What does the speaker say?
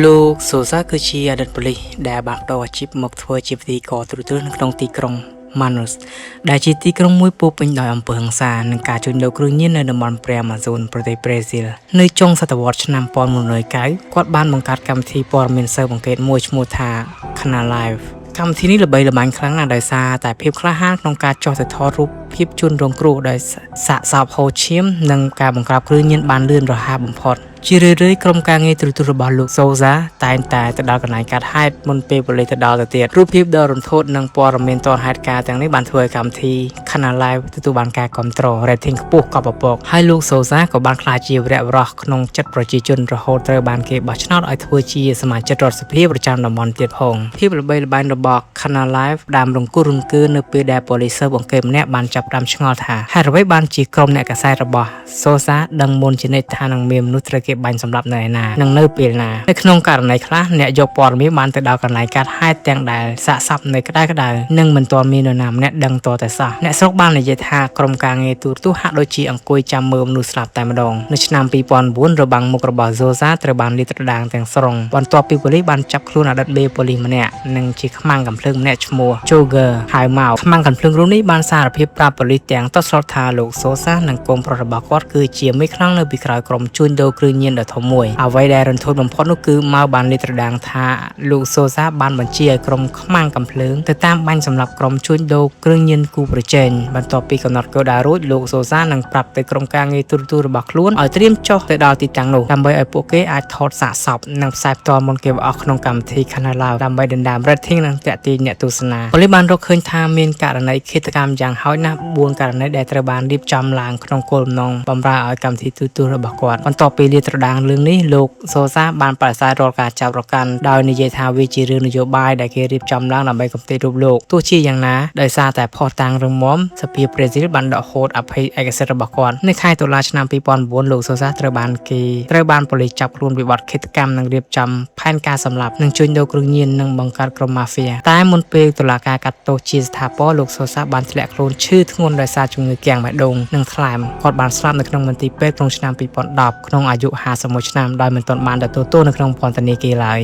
លោកសូសាគឺជាអតីតប៉ូលីសដែលបានបន្តអាជីពមកធ្វើជាពិធីករទូទៅនៅក្នុងទីក្រុង Manaus ដែលជាទីក្រុងមួយពោពេញដោយអំពើហិង្សានិងការជួញដូរគ្រឿងញៀននៅតំបន់ព្រែអាម៉ាហ្សូនប្រទេសប្រេស៊ីលនៅចុងសតវត្សឆ្នាំ1990គាត់បានបង្កើតកម្មវិធីព័ត៌មានស៊ើបអង្កេតមួយឈ្មោះថា Canal Live កម្មវិធីនេះល្បីល្បាញខ្លាំងណាស់ដោយសារតែភាពក្លាហានក្នុងការចុះទៅថតរូបភាពជនរងគ្រោះដោយសាកសពហូរឈាមនិងការបង្ក្រាបគ្រឿងញៀនបានលឿនរហ័សបំផុតជារឿយៗក្រុមការងារទូទៅរបស់លោកសូសាតែងតែទៅដល់កន្លែងកាត់ហេតុមុនពេលប៉ូលីសទៅដល់ទៅទៀតរូបភាពដ៏រន្ធត់និងព័ត៌មានទាន់ហេតុការណ៍ទាំងនេះបានធ្វើឲ្យកម្មវិធី Canal Live ទទួលបានការគាំទ្រ rating ខ្ពស់កប់ពពកហើយលោកសូសាក៏បានក្លាយជាវីរបុរសក្នុងចិត្តប្រជាជនរហូតត្រូវបានគេបោះឆ្នោតឲ្យធ្វើជាសមាជិករដ្ឋសភាប្រចាំតំបន់ទៀតផងភាពល្បីល្បាញរបស់ Canal Live ដើមរង្គោះរង្គើនៅពេលដែលប៉ូលីសស៊ើបអង្កេតម្នាក់បានចាប់ផ្ដើមឆ្ងល់ថាហេតុអ្វីបានជាក្រុមអ្នកកាសែតរបស់សូសាដឹងមុនជានិច្ចថានឹងមានមនុស្សត្រូវគេបាញ់សម្លាប់នៅឯណានិងនៅពេលណានៅក្នុងករណីខ្លះអ្នកយកព័ត៌មានបានទៅដល់កន្លែងកាត់ហេតុទាំងដែលសាកសពនៅក្តៅៗនិងមិនទាន់មាននរណាម្នាក់ដឹងតតែសោះអ្នកស្រុកបាននិយាយថាក្រុមការងារទូរទស្សន៍ហាក់ដូចជាអង្គុយចាំមើលមនុស្សស្លាប់តែម្ដងនៅឆ្នាំ2009របាំងមុខរបស់សូសាត្រូវបានលាតត្រដាងទាំងស្រុងបន្ទាប់ពីប៉ូលីសបានចាប់ខ្លួនអតីតបេប៉ូលីសម្នាក់និងជាខ្មាំងកាំភ្លើងម្នាក់ឈ្មោះ Joger ហើយមកខ្មាំងកាំភ្លើងរូបនេះបានសារភាពប្រាប់ប៉ូលីសទាំងតស្រុតថាលោកសូសានិងកូនប្រុសរបស់គាត់គឺជាមេខ្លាំងនៅពីក្រោយក្រុមជួញដូរគ្រឿងញៀនដ៏ធំមួយអ្វីដែលរន្ធត់បំផុតនោះគឺមកបានលាតត្រដាងថាលោកសូសាបានបញ្ជាឲ្យក្រុមខ្មាំងកាំភ្លើងទៅតាមបាញ់សម្រាប់ក្រុមជួញដូរគ្រឿងញៀនគូប្រជែងបន្ទាប់ពីកំណត់គោលដៅរួចលោកសូសានឹងប្រាប់ទៅក្រុមការងារទូរទស្សន៍របស់ខ្លួនឲ្យត្រៀមចុះទៅដល់ទីតាំងនោះដើម្បីឲ្យពួកគេអាចថតសាកសពនិងផ្សាយផ្ទាល់មុនគេបោះក្នុងកម្មវិធី Canal Live ដើម្បីដណ្ដើម rating និងទាក់ទាញអ្នកទស្សនាប៉ូលីសបានរកឃើញថាមានករណីឃាតកម្មយ៉ាងហោចណាស់4ករណីដែលត្រូវបានរៀបចំឡើងក្នុងគោលបំណងបម្រើឲ្យកម្មវិធីទូរទស្សន៍របស់គាត់បន្ទាប់ពីលាតត្រដាងរឿងនេះលោកសូសាបានបដិសេធរាល់ការចាប់រកាន់ដោយនិយាយថាវាជារឿងនយោបាយដែលគេរៀបចំឡើងដើម្បីកំទេចរូបលោកទោះជាយ៉ាងណាដោយសារតែផុសតាំងរឹងមាំសភាប្រេស៊ីលបានដកហូតអភ័យឯកសិទ្ធិរបស់គាត់នៅខែតុលាឆ្នាំ2009លោកសូសាត្រូវបានប៉ូលីសចាប់ខ្លួនពីបទឃាតកម្មនិងរៀបចំផែនការសម្លាប់និងជួញដូរគ្រឿងញៀននិងបង្កើតក្រុមម៉ាហ្វៀតែមុនពេលតុលាការកាត់ទោសជាស្ថាពរលោកសូសាបានធ្លាក់ខ្លួនឈឺធ្ងន់ដោយសារជំងឺគាំងបេះដូងនិងថ្លើមគាត់បានស្លាប់នៅក្នុងមន្ទីរពេទ្យក្នុងឆ្នាំ2010ក្នុងអាយុ51ឆ្នាំដោយមិនទាន់បានទទួលទោសនៅក្នុងពន្ធនាគារឡើយ